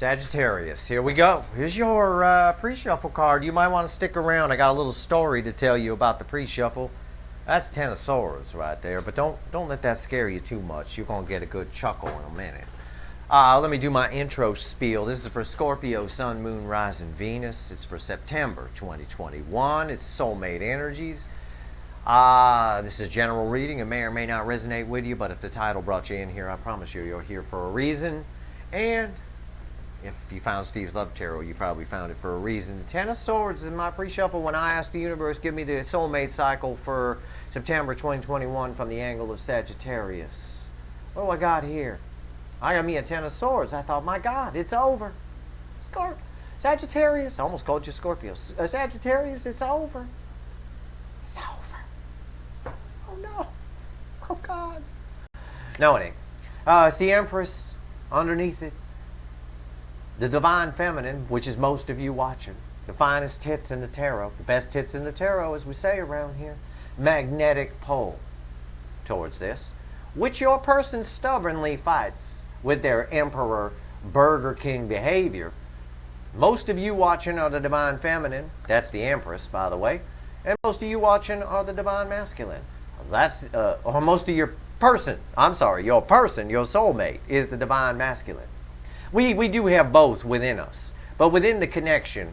Sagittarius, here we go. Here's your pre-shuffle card. You might want to stick around. I got a little story to tell you about the pre-shuffle. That's the Ten of Swords right there, but don't let that scare you too much. You're going to get a good chuckle in a minute. Let me do my intro spiel. This is for Scorpio, Sun, Moon, Rising, Venus. It's for September 2021. It's Soulmate Energies. This is a general reading. It may or may not resonate with you, but if the title brought you in here, I promise you, you're here for a reason. And if you found Steve's Love Tarot, you probably found it for a reason. The Ten of Swords is my pre-shuffle when I asked the universe, give me the soulmate cycle for September 2021 from the angle of Sagittarius. What do I got here? I got me a Ten of Swords. I thought, my God, it's over. Sagittarius, I almost called you Scorpio. Sagittarius, it's over. It's over. Oh no. Oh God. No, it ain't. It's the Empress underneath it. The Divine Feminine, which is most of you watching. The finest tits in the tarot. The best tits in the tarot, as we say around here. Magnetic pole towards this, which your person stubbornly fights with their Emperor Burger King behavior. Most of you watching are the Divine Feminine. That's the Empress, by the way. And most of you watching are the Divine Masculine. That's, or most of your person, your soulmate, is the Divine Masculine. We do have both within us. But within the connection,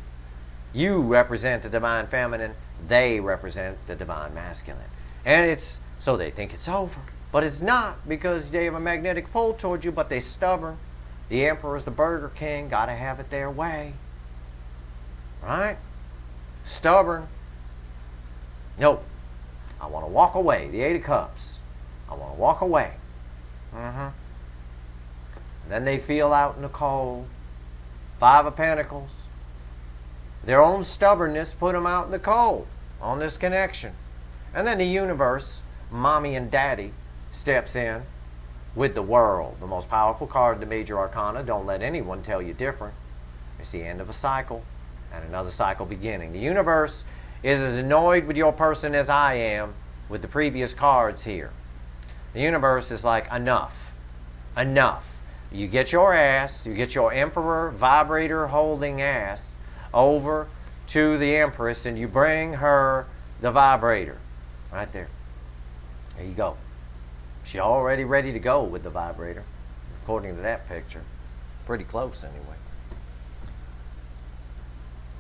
you represent the Divine Feminine, they represent the Divine Masculine. And it's, so they think it's over. But it's not, because they have a magnetic pull towards you, but they're stubborn. The Emperor's the Burger King, gotta have it their way. Right? Stubborn. Nope. I want to walk away. The Eight of Cups. I want to walk away. Then they feel out in the cold. Five of Pentacles. Their own stubbornness put them out in the cold on this connection. And then the universe, mommy and daddy, steps in with the World. The most powerful card in the major arcana. Don't let anyone tell you different. It's the end of a cycle and another cycle beginning. The universe is as annoyed with your person as I am with the previous cards here. The universe is like, enough. Enough. You get your ass, you get your Emperor vibrator holding ass over to the Empress and you bring her the vibrator. Right there. There you go. She's already ready to go with the vibrator, according to that picture. Pretty close anyway.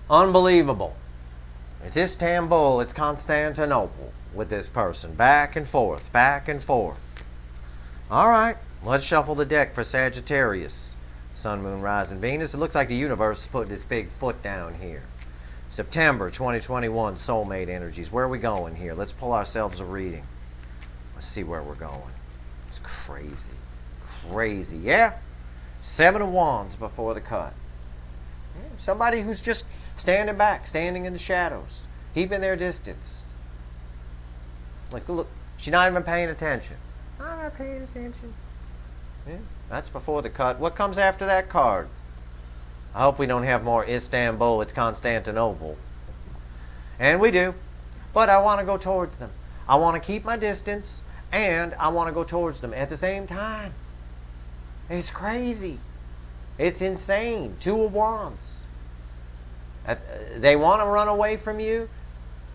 Unbelievable. It's Istanbul, it's Constantinople with this person. Back and forth, back and forth. All right. Let's shuffle the deck for Sagittarius. Sun, Moon, Rising, Venus. It looks like the universe is putting its big foot down here. September 2021, Soulmate Energies. Where are we going here? Let's pull ourselves a reading. Let's see where we're going. It's crazy. Crazy. Yeah? Seven of Wands before the cut. Somebody who's just standing back, standing in the shadows, keeping their distance. Look, she's not even paying attention. I'm not paying attention. Yeah, that's before the cut. What comes after that card? I hope we don't have more Istanbul, it's Constantinople. And we do. But I want to go towards them. I want to keep my distance, and I want to go towards them at the same time. It's crazy. It's insane. Two of Wands. They want to run away from you,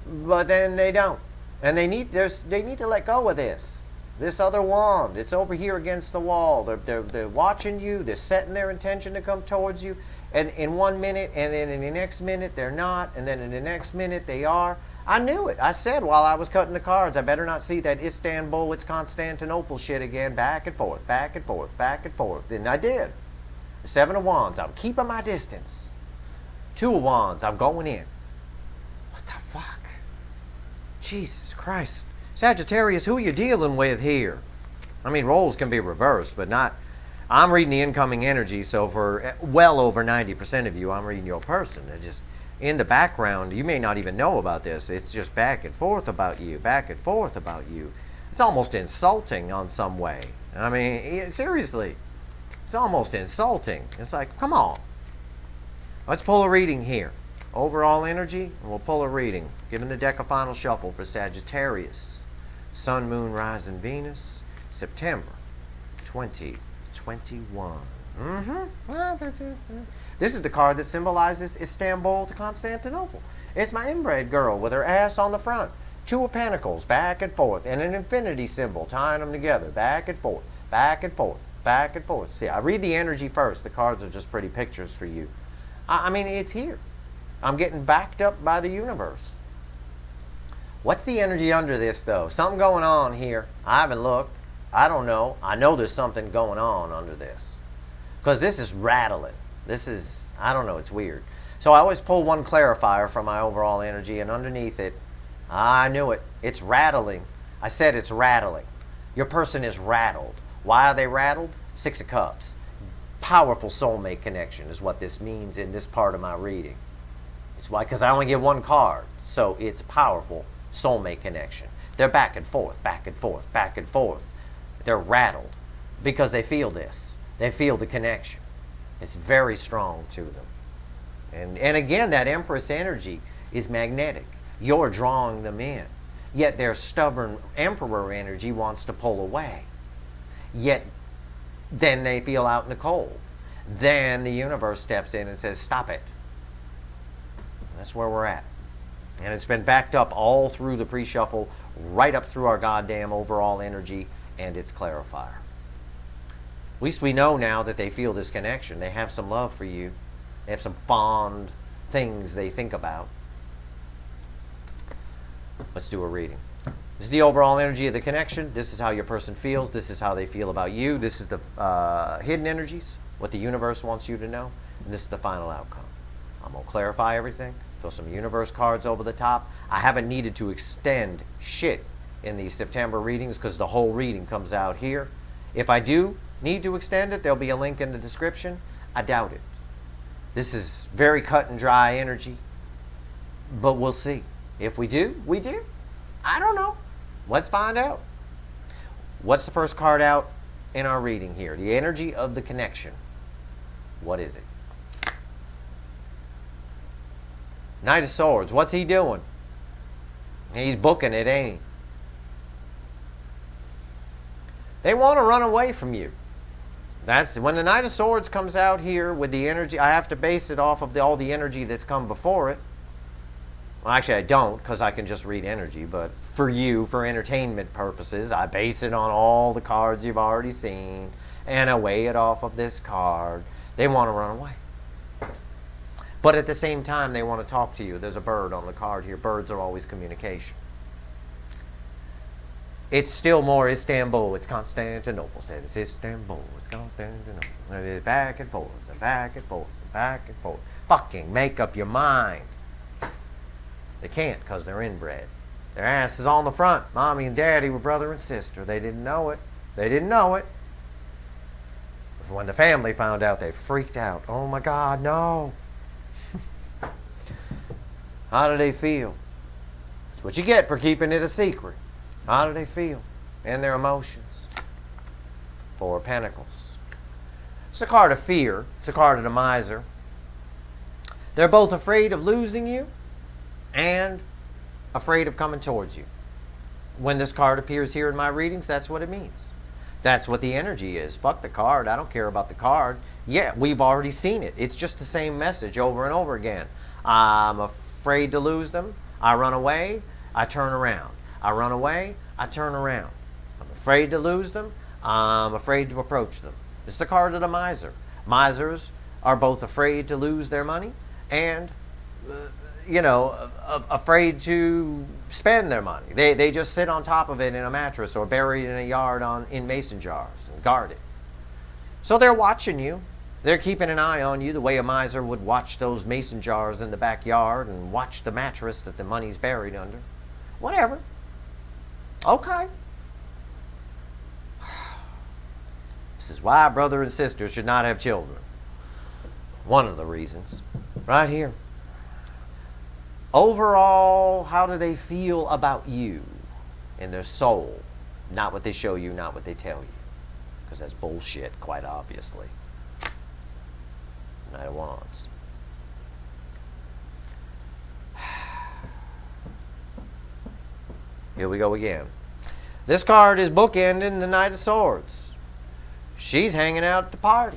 but then they don't. And they need to let go of this. This other wand, it's over here against the wall. They're watching you. They're setting their intention to come towards you. And in 1 minute, and then in the next minute, they're not. And then in the next minute, they are. I knew it. I said while I was cutting the cards, I better not see that Istanbul, it's Constantinople shit again. Back and forth, back and forth, back and forth. And I did. The Seven of Wands, I'm keeping my distance. Two of Wands, I'm going in. What the fuck? Jesus Christ. Sagittarius, who are you dealing with here? I mean, roles can be reversed, but not. I'm reading the incoming energy, so for well over 90% of you, I'm reading your person. They're just in the background. You may not even know about this. It's just back and forth about you, back and forth about you. It's almost insulting on some way. I mean, seriously. It's almost insulting. It's like, come on. Let's pull a reading here. Overall energy, and we'll pull a reading. Giving the deck a final shuffle for Sagittarius. Sun, Moon, Rising, Venus. September 2021. This is the card that symbolizes Istanbul to Constantinople. It's my inbred girl with her ass on the front. Two of Pentacles, back and forth, and an infinity symbol tying them together, back and forth, back and forth, back and forth. See, I read the energy first. The cards are just pretty pictures for you. I mean, it's here. I'm getting backed up by the universe. What's the energy under this, though? Something going on here. I haven't looked. I don't know. I know there's something going on under this. Because this is rattling. This is, I don't know, it's weird. So I always pull one clarifier from my overall energy, and underneath it, I knew it. It's rattling. I said it's rattling. Your person is rattled. Why are they rattled? Six of Cups. Powerful soulmate connection is what this means in this part of my reading. It's why, because I only get one card. So it's powerful soulmate connection. They're back and forth, back and forth, back and forth. They're rattled because they feel this. They feel the connection. It's very strong to them. And again, that Empress energy is magnetic. You're drawing them in. Yet their stubborn Emperor energy wants to pull away. Yet then they feel out in the cold. Then the universe steps in and says, stop it. That's where we're at. And it's been backed up all through the pre-shuffle, right up through our goddamn overall energy and its clarifier. At least we know now that they feel this connection. They have some love for you. They have some fond things they think about. Let's do a reading. This is the overall energy of the connection. This is how your person feels. This is how they feel about you. This is the hidden energies, what the universe wants you to know. And this is the final outcome. I'm going to clarify everything. Throw some universe cards over the top. I haven't needed to extend shit in these September readings because the whole reading comes out here. If I do need to extend it, there'll be a link in the description. I doubt it. This is very cut and dry energy. But we'll see. If we do, we do. I don't know. Let's find out. What's the first card out in our reading here? The energy of the connection. What is it? Knight of Swords. What's he doing? He's booking it, ain't he? They want to run away from you. That's when the Knight of Swords comes out here with the energy. I have to base it off of all the energy that's come before it. Well, actually, I don't, because I can just read energy. But for you, for entertainment purposes, I base it on all the cards you've already seen, and I weigh it off of this card. They want to run away. But at the same time, they want to talk to you. There's a bird on the card here. Birds are always communication. It's still more Istanbul. It's Constantinople. Said it's Istanbul. It's Constantinople. It's back and forth, and back and forth, and back and forth. Fucking make up your mind. They can't because they're inbred. Their ass is on the front. Mommy and daddy were brother and sister. They didn't know it. They didn't know it. When the family found out, they freaked out. Oh my God, no. How do they feel? That's what you get for keeping it a secret. How do they feel in their emotions? Four of Pentacles. It's a card of fear. It's a card of the miser. They're both afraid of losing you and afraid of coming towards you. When this card appears here in my readings, that's what it means. That's what the energy is. Fuck the card. I don't care about the card. Yeah, we've already seen it. It's just the same message over and over again. I'm afraid to lose them. I run away. I turn around. I run away. I turn around. I'm afraid to lose them. I'm afraid to approach them. It's the card of the miser. Misers are both afraid to lose their money and, afraid to spend their money. They just sit on top of it in a mattress or buried in a yard in mason jars and guard it. So they're watching you. They're keeping an eye on you the way a miser would watch those mason jars in the backyard and watch the mattress that the money's buried under. Whatever. Okay. This is why brother and sister should not have children. One of the reasons. Right here. Overall, how do they feel about you in their soul? Not what they show you, not what they tell you. Because that's bullshit, quite obviously. Knight of Wands. Here we go again. This card is bookending the Knight of Swords. She's hanging out at the party.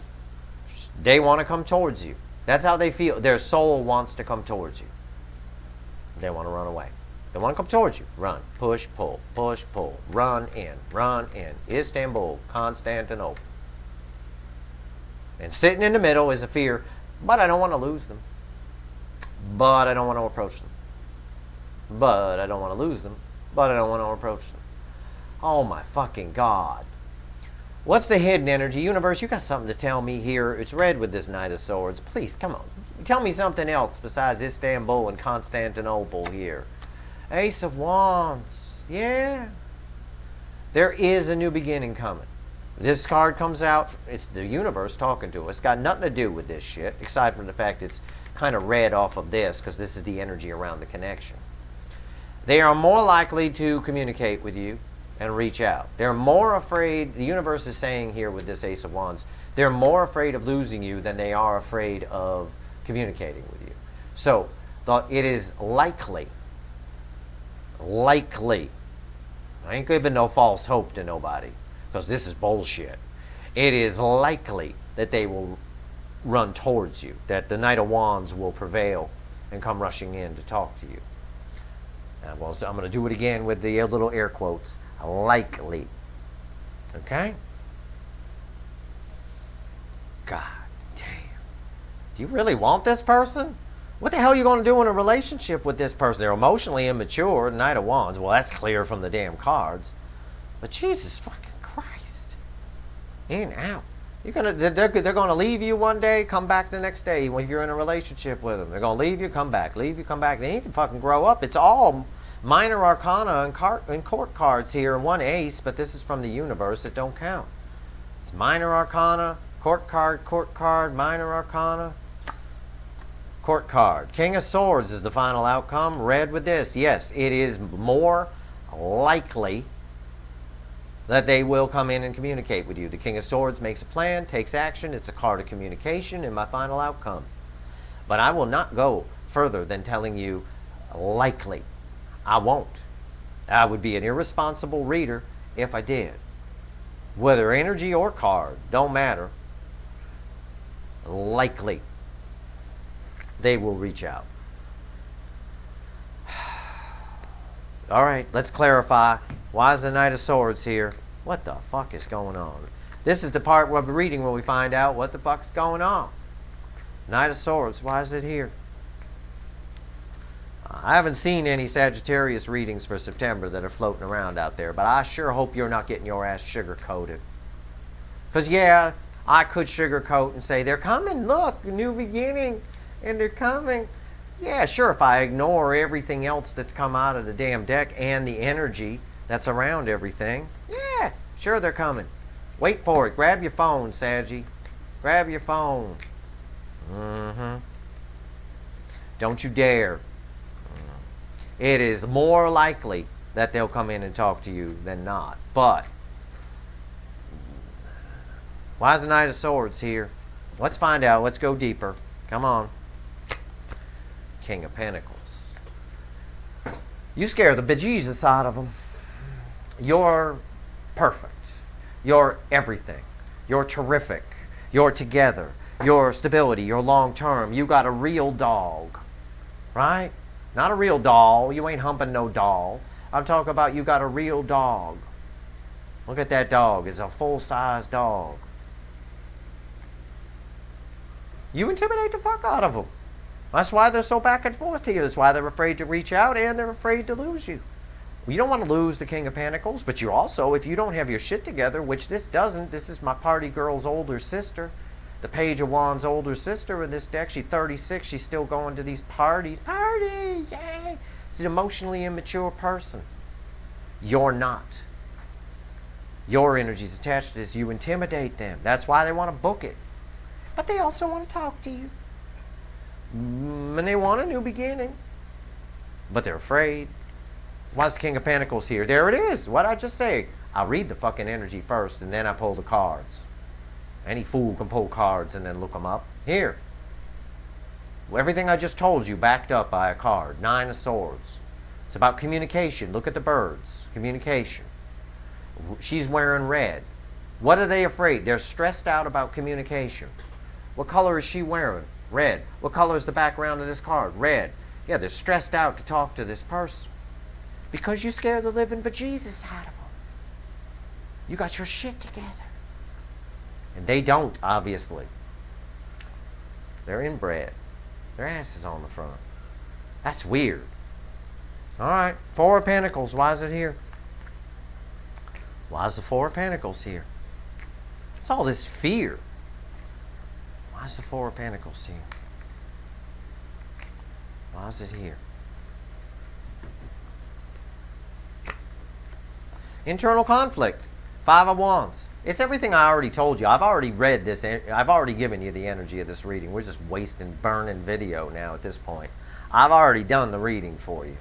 They want to come towards you. That's how they feel. Their soul wants to come towards you. They want to run away. They want to come towards you. Run, push, pull, run in, Istanbul, Constantinople. And sitting in the middle is a fear, but I don't want to lose them. But I don't want to approach them. But I don't want to lose them. But I don't want to approach them. Oh my fucking God. What's the hidden energy? Universe, you got something to tell me here. It's red with this Knight of Swords. Please, come on. Tell me something else besides Istanbul and Constantinople here. Ace of Wands. Yeah. There is a new beginning coming. This card comes out. It's the universe talking to us. It's got nothing to do with this shit, aside from the fact it's kind of red off of this, because this is the energy around the connection. They are more likely to communicate with you and reach out. They're more afraid, the universe is saying here with this Ace of Wands, they're more afraid of losing you than they are afraid of communicating with you. So, it is likely, I ain't giving no false hope to nobody, because this is bullshit. It is likely that they will run towards you, that the Knight of Wands will prevail and come rushing in to talk to you. Well, so I'm going to do it again with the little air quotes. Likely. Okay? God damn. Do you really want this person? What the hell are you going to do in a relationship with this person? They're emotionally immature, Knight of Wands. Well, that's clear from the damn cards. But Jesus fucking Christ. In, out. They're going to leave you one day, come back the next day if you're in a relationship with them. They're going to leave you, come back. Leave you, come back. They need to fucking grow up. It's all minor arcana and court cards here, and one ace, but this is from the universe. It don't count. It's minor arcana, court card, minor arcana, court card. King of Swords is the final outcome. Red with this. Yes, it is more likely that they will come in and communicate with you. The King of Swords makes a plan, takes action. It's a card of communication and my final outcome. But I will not go further than telling you likely. I won't. I would be an irresponsible reader if I did. Whether energy or card, don't matter. Likely, they will reach out. All right, let's clarify. Why is the Knight of Swords here? What the fuck is going on? This is the part of the reading where we find out what the fuck's going on. Knight of Swords, why is it here? I haven't seen any Sagittarius readings for September that are floating around out there, but I sure hope you're not getting your ass sugar-coated. Because, yeah, I could sugarcoat and say, they're coming, look, a new beginning, and they're coming. Yeah, sure, if I ignore everything else that's come out of the damn deck and the energy that's around everything, yeah, sure they're coming. Wait for it. Grab your phone, Saggy. Grab your phone. Don't you dare. It is more likely that they'll come in and talk to you than not. But why is the Knight of Swords here? Let's find out. Let's go deeper. Come on. King of Pentacles. You scare the bejesus out of them. You're perfect. You're everything. You're terrific. You're together. You're stability. You're long term. You got a real dog. Right? Not a real doll. You ain't humping no doll. I'm talking about you got a real dog. Look at that dog. It's a full-size dog. You intimidate the fuck out of them. That's why they're so back and forth here. That's why they're afraid to reach out and they're afraid to lose you. You don't want to lose the King of Pentacles, but you also, if you don't have your shit together, which this doesn't, this is my party girl's older sister, the Page of Wands' older sister in this deck. She's 36. She's still going to these parties. Party! Yay! She's an emotionally immature person. You're not. Your energy's attached to this. You intimidate them. That's why they want to book it. But they also want to talk to you. And they want a new beginning. But they're afraid. Why's the King of Pentacles here? There it is. What'd I just say? I read the fucking energy first and then I pull the cards. Any fool can pull cards and then look them up. Here. Everything I just told you backed up by a card. Nine of Swords. It's about communication. Look at the birds. Communication. She's wearing red. What are they afraid? They're stressed out about communication. What color is she wearing? Red. What color is the background of this card? Red. Yeah, they're stressed out to talk to this person. Because you scare the living bejesus out of them. You got your shit together. And they don't, obviously. They're inbred. Their ass is on the front. That's weird. Alright, Four of Pentacles. Why is it here? Why is the Four of Pentacles here? It's all this fear. Why is the Four of Pentacles here? Why is it here? Internal conflict. Five of Wands. It's everything I already told you. I've already read this. I've already given you the energy of this reading. We're just wasting, burning video now at this point. I've already done the reading for you.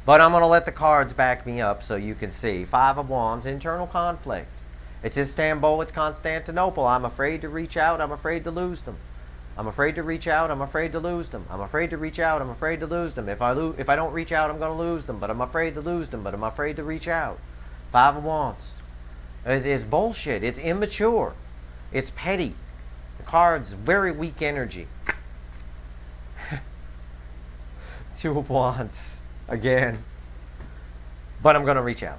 But I'm going to let the cards back me up so you can see. Five of Wands, internal conflict. It's Istanbul, it's Constantinople. I'm afraid to reach out. I'm afraid to lose them. I'm afraid to reach out. I'm afraid to lose them. I'm afraid to reach out. I'm afraid to lose them. If I don't reach out, I'm going to lose them. But I'm afraid to lose them. But I'm afraid to reach out. Five of Wands. It's bullshit. It's immature. It's petty. The card's very weak energy. Two of Wands. Again. But I'm going to reach out.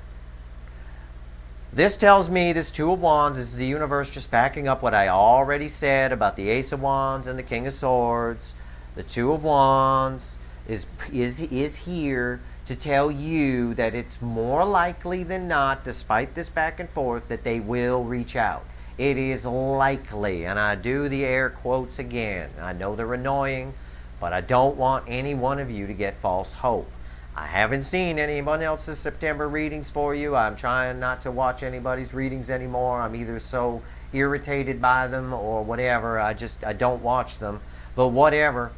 This tells me this Two of Wands is the universe just backing up what I already said about the Ace of Wands and the King of Swords. The Two of Wands is here to tell you that it's more likely than not, despite this back and forth, that they will reach out. It is likely, and I do the air quotes again. I know they're annoying, but I don't want any one of you to get false hope. I haven't seen anyone else's September readings for you. I'm trying not to watch anybody's readings anymore. I'm either so irritated by them or whatever. I don't watch them. But whatever.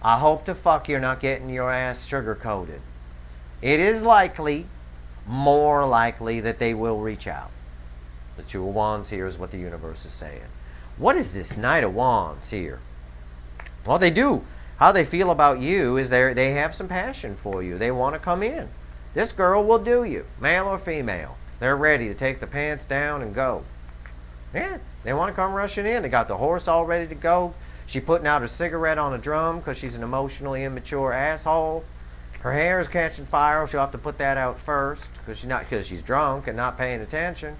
I hope to fuck you're not getting your ass sugar-coated. It is likely, more likely, that they will reach out. The Two of Wands here is what the universe is saying. What is this Knight of Wands here? Well, they do. How they feel about you is they have some passion for you. They want to come in. This girl will do you, male or female. They're ready to take the pants down and go. Yeah, they want to come rushing in. They got the horse all ready to go. She's putting out her cigarette on a drum because she's an emotionally immature asshole. Her hair is catching fire. She'll have to put that out first because she's drunk and not paying attention.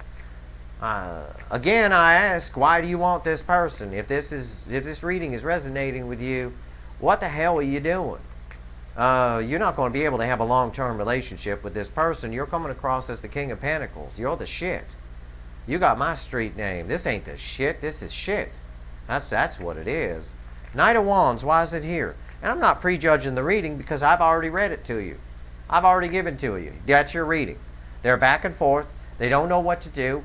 Again, I ask, why do you want this person? If this reading is resonating with you, what the hell are you doing? You're not going to be able to have a long-term relationship with this person. You're coming across as the King of Pentacles. You're the shit. You got my street name. This ain't the shit. This is shit. That's what it is. Knight of Wands. Why is it here? And I'm not prejudging the reading because I've already read it to you. I've already given to you. That's your reading. They're back and forth. They don't know what to do.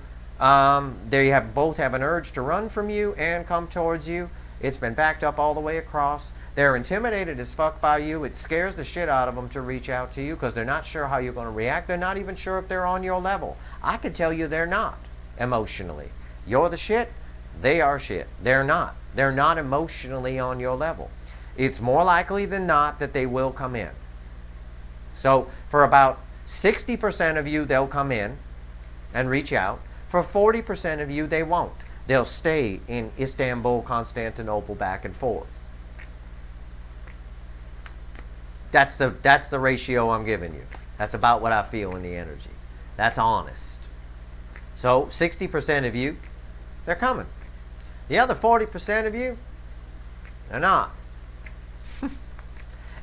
They both have an urge to run from you and come towards you. It's been backed up all the way across. They're intimidated as fuck by you. It scares the shit out of them to reach out to you because they're not sure how you're going to react. They're not even sure if they're on your level. I could tell you they're not emotionally. You're the shit. They are shit. They're not. They're not emotionally on your level. It's more likely than not that they will come in. So for about 60% of you, they'll come in and reach out. For 40% of you, they won't. They'll stay in Istanbul, Constantinople, back and forth. That's the ratio I'm giving you. That's about what I feel in the energy. That's honest. So 60% of you, they're coming. The other 40% of you, they're not.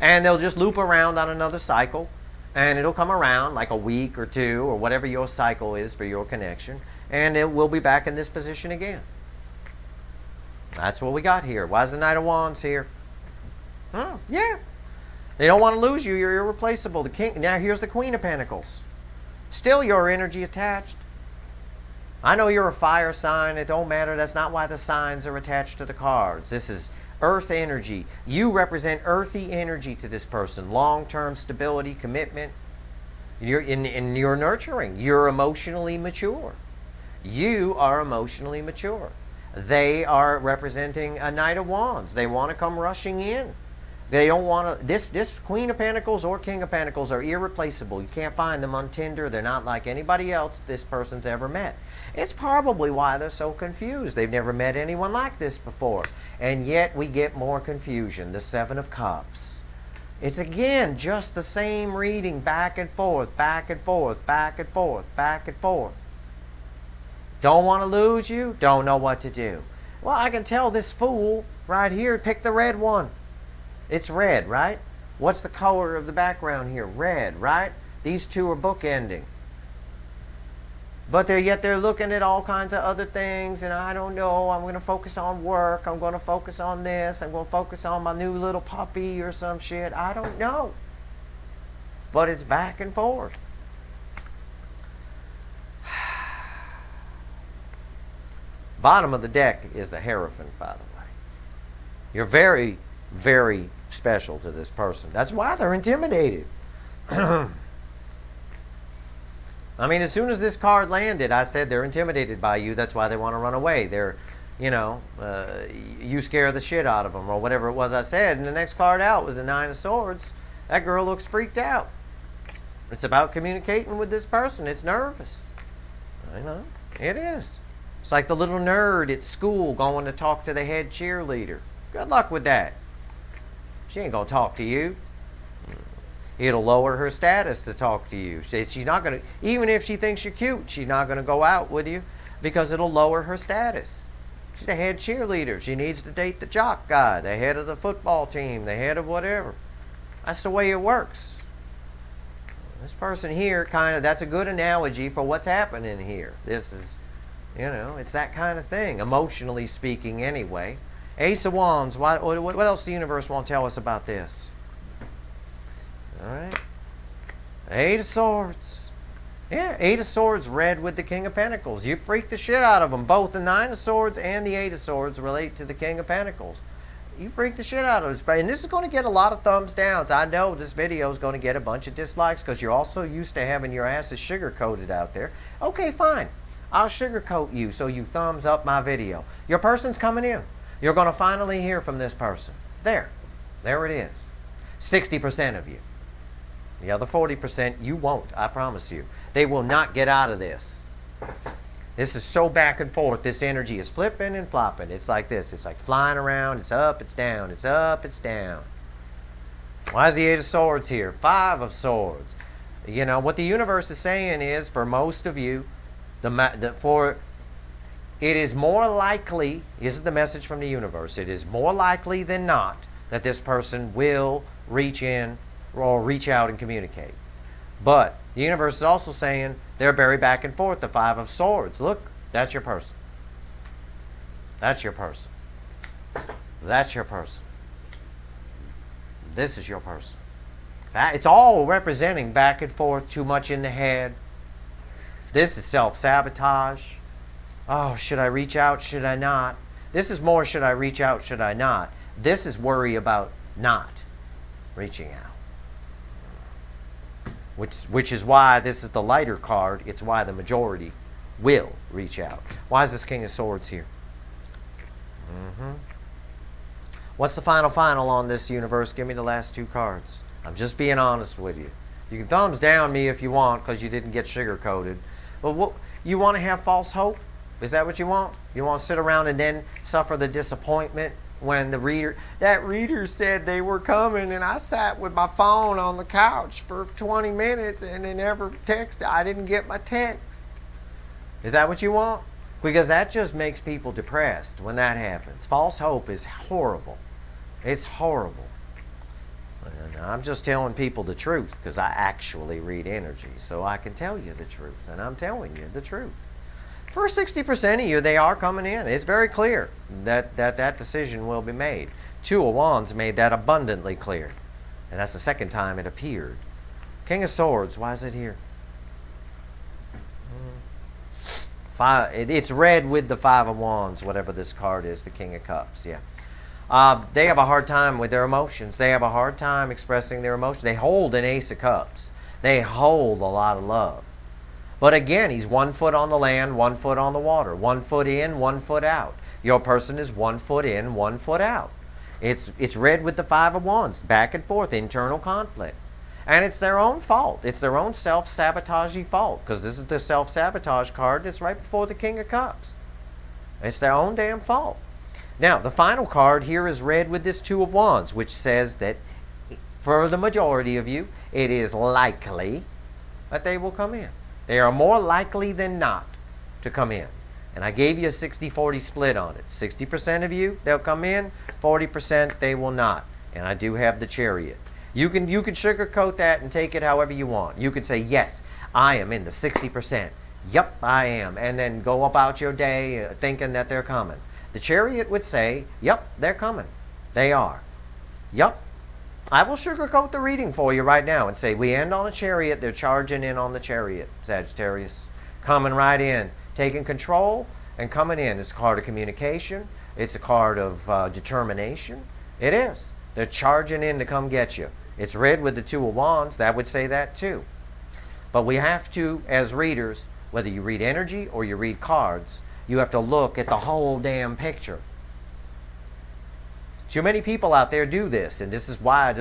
And they'll just loop around on another cycle. And it'll come around like a week or two or whatever your cycle is for your connection. And it will be back in this position again. That's what we got here. Why is the Knight of Wands here? Yeah. They don't want to lose you. You're irreplaceable. The king. Now here's the Queen of Pentacles. Still your energy attached. I know you're a fire sign. It don't matter. That's not why the signs are attached to the cards. This is earth energy. You represent earthy energy to this person. Long-term stability, commitment. You're nurturing. You're emotionally mature. You are emotionally mature. They are representing a Knight of Wands. They want to come rushing in. They don't want to. This Queen of Pentacles or King of Pentacles are irreplaceable. You can't find them on Tinder. They're not like anybody else this person's ever met. It's probably why they're so confused. They've never met anyone like this before. And yet we get more confusion. The Seven of Cups. It's again just the same reading, back and forth, back and forth, back and forth, back and forth. Don't want to lose you? Don't know what to do. Well, I can tell this fool right here picked the red one. It's red, right? What's the color of the background here? Red, right? These two are bookending. But yet they're looking at all kinds of other things, and I don't know, I'm going to focus on work, I'm going to focus on this, I'm going to focus on my new little puppy or some shit. I don't know. But it's back and forth. Bottom of the deck is the Hierophant, by the way. You're very, very special to this person. That's why they're intimidated. I mean, as soon as this card landed, I said they're intimidated by you. That's why they want to run away. They're, you scare the shit out of them or whatever it was I said. And the next card out was the Nine of Swords. That girl looks freaked out. It's about communicating with this person. It's nervous. I know. It is. It's like the little nerd at school going to talk to the head cheerleader. Good luck with that. She ain't going to talk to you. It'll lower her status to talk to you. She's not going to, even if she thinks you're cute, she's not going to go out with you because it'll lower her status. She's a head cheerleader. She needs to date the jock guy, the head of the football team, the head of whatever. That's the way it works. This person here that's a good analogy for what's happening here. This is, it's that kind of thing, emotionally speaking anyway. Ace of Wands, what else the universe won't tell us about this? All right. Eight of Swords. Yeah, Eight of Swords red with the King of Pentacles. You freak the shit out of them. Both the Nine of Swords and the Eight of Swords relate to the King of Pentacles. You freak the shit out of this. And this is going to get a lot of thumbs downs. I know this video is going to get a bunch of dislikes because you're also used to having your asses sugar-coated out there. Okay, fine. I'll sugarcoat you so you thumbs up my video. Your person's coming in. You're going to finally hear from this person. There it is. 60% of you. The other 40%, you won't, I promise you. They will not get out of this. This is so back and forth. This energy is flipping and flopping. It's like this. It's like flying around. It's up, it's down. It's up, it's down. Why is the Eight of Swords here? Five of Swords. What the universe is saying is, for most of you, it is more likely, this is the message from the universe, it is more likely than not that this person will reach in or reach out and communicate. But the universe is also saying they're very back and forth. The Five of Swords. Look, that's your person. That's your person. That's your person. This is your person. It's all representing back and forth, too much in the head. This is self-sabotage. Oh, should I reach out? Should I not? This is more, should I reach out? Should I not? This is worry about not reaching out. Which is why this is the lighter card. It's why the majority will reach out. Why is this King of Swords here? What's the final on this, universe? Give me the last two cards. I'm just being honest with you. You can thumbs down me if you want because you didn't get sugar-coated. But you want to have false hope? Is that what you want? You want to sit around and then suffer the disappointment when that reader said they were coming and I sat with my phone on the couch for 20 minutes and they never texted. I didn't get my text. Is that what you want? Because that just makes people depressed when that happens. False hope is horrible. It's horrible. And I'm just telling people the truth because I actually read energy, so I can tell you the truth, and I'm telling you the truth. For 60% of you, they are coming in. It's very clear that decision will be made. Two of Wands made that abundantly clear. And that's the second time it appeared. King of Swords, why is it here? It's red with the Five of Wands, whatever this card is, the King of Cups, yeah. They have a hard time with their emotions. They have a hard time expressing their emotions. They hold an Ace of Cups. They hold a lot of love. But again, he's 1 foot on the land, 1 foot on the water. 1 foot in, 1 foot out. Your person is 1 foot in, 1 foot out. It's read with the Five of Wands, back and forth, internal conflict. And it's their own fault. It's their own self-sabotagey fault, because this is the self-sabotage card that's right before the King of Cups. It's their own damn fault. Now, the final card here is read with this Two of Wands, which says that for the majority of you, it is likely that they will come in. They are more likely than not to come in. And I gave you a 60-40 split on it. 60% of you, they'll come in. 40% they will not. And I do have the Chariot. You can sugarcoat that and take it however you want. You could say, yes, I am in the 60%. Yep, I am. And then go about your day thinking that they're coming. The Chariot would say, yep, they're coming. They are. Yep. I will sugarcoat the reading for you right now and say, we end on a Chariot. They're charging in on the Chariot, Sagittarius. Coming right in. Taking control and coming in. It's a card of communication. It's a card of determination. It is. They're charging in to come get you. It's read with the Two of Wands. That would say that too. But we have to, as readers, whether you read energy or you read cards, you have to look at the whole damn picture. Too many people out there do this, and this is why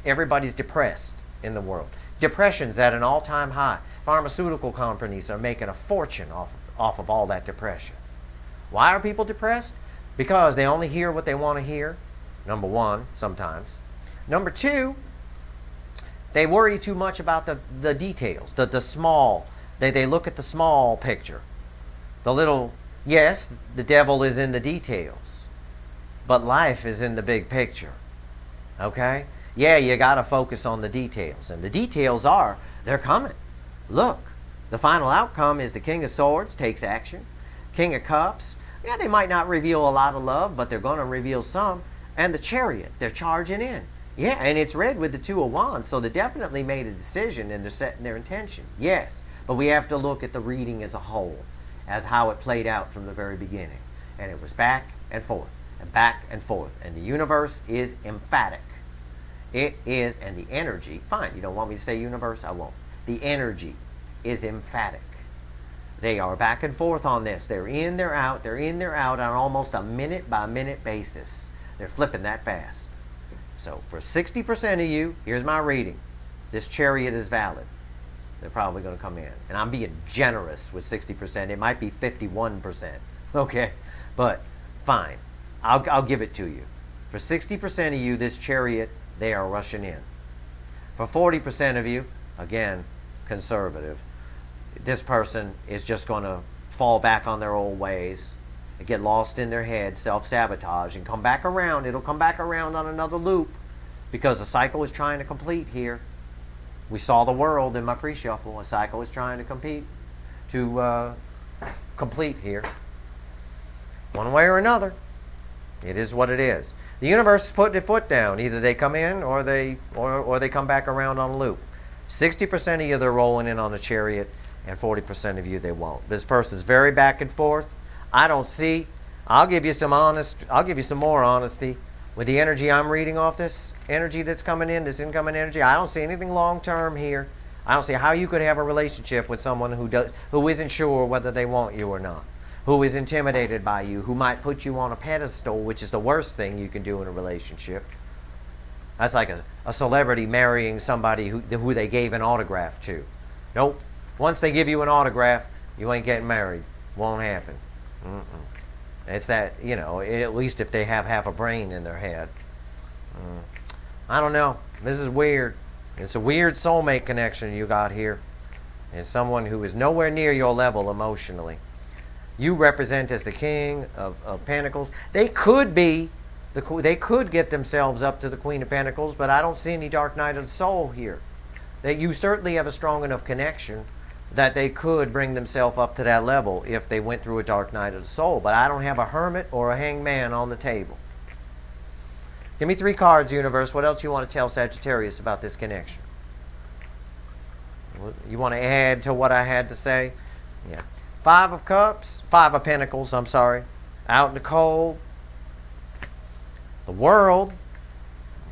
everybody's depressed in the world. Depression's at an all-time high. Pharmaceutical companies are making a fortune off of all that depression. Why are people depressed? Because they only hear what they want to hear, number one, sometimes. Number two, they worry too much about the details, the small. They look at the small picture. The little, yes, the devil is in the details, but life is in the big picture. Okay? Yeah, you got to focus on the details. And the details are, they're coming. Look, the final outcome is the King of Swords takes action. King of Cups, yeah, they might not reveal a lot of love, but they're going to reveal some. And the Chariot, they're charging in. Yeah, and it's read with the Two of Wands, so they definitely made a decision and they're setting their intention. Yes, but we have to look at the reading as a whole, as how it played out from the very beginning. And it was back and forth, and back and forth. And the universe is emphatic. It is, and the energy, fine, you don't want me to say universe? I won't. The energy is emphatic. They are back and forth on this. They're in, they're out, they're in, they're out on almost a minute-by-minute basis. They're flipping that fast. So for 60% of you, here's my reading. This Chariot is valid. They're probably going to come in. And I'm being generous with 60%. It might be 51%. Okay? But fine. I'll give it to you. For 60% of you, this Chariot, they are rushing in. For 40% of you, again, conservative, this person is just going to fall back on their old ways, get lost in their head, self-sabotage, and come back around. It'll come back around on another loop because the cycle is trying to complete here. We saw the world in my pre-shuffle. A cycle is trying to complete here. One way or another, it is what it is. The universe is putting its foot down. Either they come in or they come back around on a loop. 60% of you, they're rolling in on the Chariot, and 40% of you, they won't. This person's very back and forth. I don't see. I'll give you some more honesty. With the energy I'm reading off, this energy that's coming in, this incoming energy, I don't see anything long-term here. I don't see how you could have a relationship with someone who isn't sure whether they want you or not, who is intimidated by you, who might put you on a pedestal, which is the worst thing you can do in a relationship. That's like a celebrity marrying somebody who they gave an autograph to. Nope. Once they give you an autograph, you ain't getting married. Won't happen. It's that, at least if they have half a brain in their head. I don't know. This is weird. It's a weird soulmate connection you got here. It's someone who is nowhere near your level emotionally. You represent as the King of Pentacles. They could get themselves up to the Queen of Pentacles, but I don't see any Dark Night of the Soul here. That you certainly have a strong enough connection that they could bring themselves up to that level if they went through a Dark Night of the Soul. But I don't have a Hermit or a Hanged Man on the table. Give me 3 cards, universe. What else you want to tell Sagittarius about this connection? You want to add to what I had to say? Yeah. 5 of Pentacles, I'm sorry. Out in the cold. The World.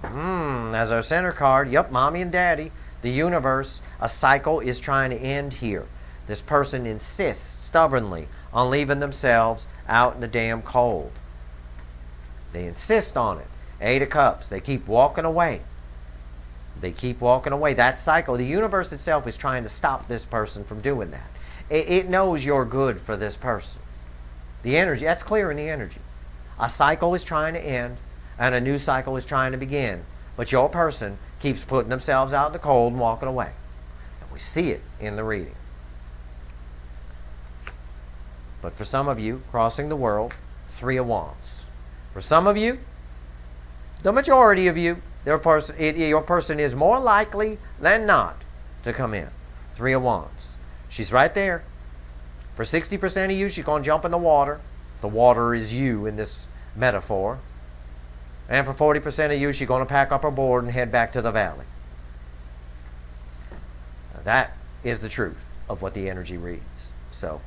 As our center card. Yep, Mommy and Daddy. The universe. A cycle is trying to end here. This person insists stubbornly on leaving themselves out in the damn cold. They insist on it. Eight of Cups. They keep walking away. They keep walking away. That cycle, the universe itself is trying to stop this person from doing that. It knows you're good for this person. The energy, that's clear in the energy. A cycle is trying to end, and a new cycle is trying to begin. But your person keeps putting themselves out in the cold and walking away. And we see it in the reading. But for some of you, crossing the world, Three of Wands. For some of you, the majority of you, your person is more likely than not to come in. Three of Wands. She's right there. For 60% of you, she's going to jump in the water. The water is you in this metaphor. And for 40% of you, she's going to pack up her board and head back to the valley. Now, that is the truth of what the energy reads. So,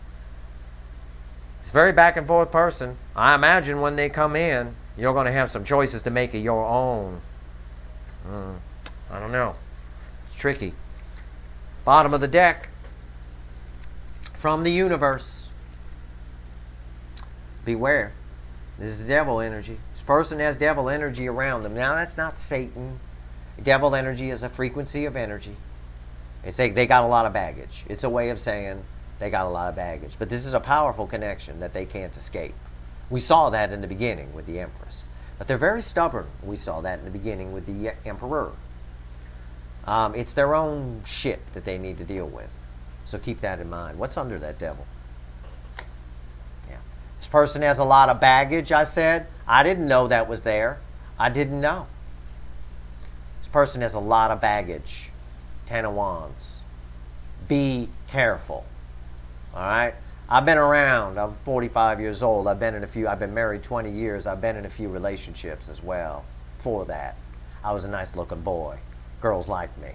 it's a very back and forth person. I imagine when they come in, you're going to have some choices to make of your own. I don't know. It's tricky. Bottom of the deck. From the universe. Beware. This is the devil energy. This person has devil energy around them. Now, that's not Satan. Devil energy is a frequency of energy. It's they got a lot of baggage. It's a way of saying they got a lot of baggage. But this is a powerful connection that they can't escape. We saw that in the beginning with the Empress. But they're very stubborn. We saw that in the beginning with the Emperor. It's their own shit that they need to deal with. So keep that in mind. What's under that devil? Yeah. This person has a lot of baggage, I said. I didn't know that was there. I didn't know. This person has a lot of baggage. Ten of Wands. Be careful. All right? I've been around. I'm 45 years old. I've been married 20 years. I've been in a few relationships as well. For that, I was a nice looking boy. Girls liked me.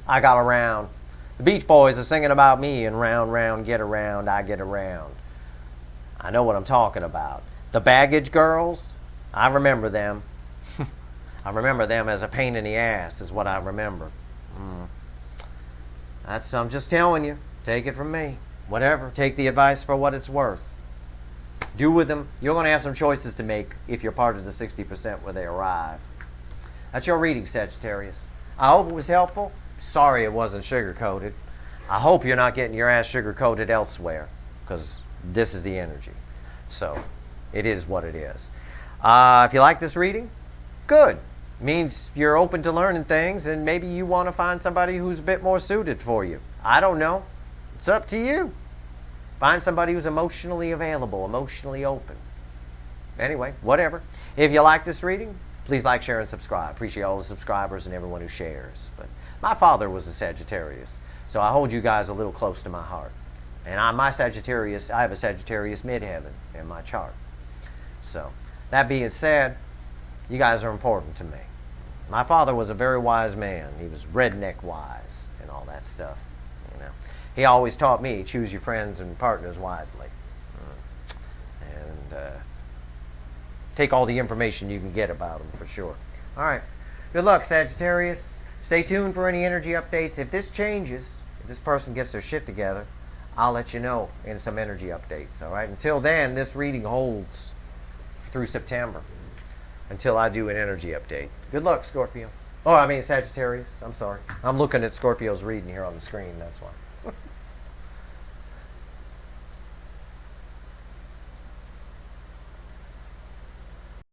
I got around. The Beach Boys are singing about me, and round, round, get around, I get around. I know what I'm talking about. The baggage girls, I remember them. I remember them as a pain in the ass is what I remember. I'm just telling you. Take it from me. Whatever. Take the advice for what it's worth. Do with them. You're going to have some choices to make if you're part of the 60% where they arrive. That's your reading, Sagittarius. I hope it was helpful. Sorry it wasn't sugar-coated. I hope you're not getting your ass sugar-coated elsewhere, because this is the energy. So, it is what it is. If you like this reading, good. Means you're open to learning things, and maybe you want to find somebody who's a bit more suited for you. I don't know. It's up to you. Find somebody who's emotionally available, emotionally open. Anyway, whatever. If you like this reading, please like, share, and subscribe. Appreciate all the subscribers and everyone who shares. But my father was a Sagittarius, so I hold you guys a little close to my heart. And I have a Sagittarius midheaven in my chart. So, that being said, you guys are important to me. My father was a very wise man. He was redneck wise and all that stuff. He always taught me, choose your friends and partners wisely. And take all the information you can get about them for sure. All right. Good luck, Sagittarius. Stay tuned for any energy updates. If this changes, if this person gets their shit together, I'll let you know in some energy updates. All right. Until then, this reading holds through September until I do an energy update. Good luck, Scorpio. Sagittarius. I'm sorry. I'm looking at Scorpio's reading here on the screen. That's why.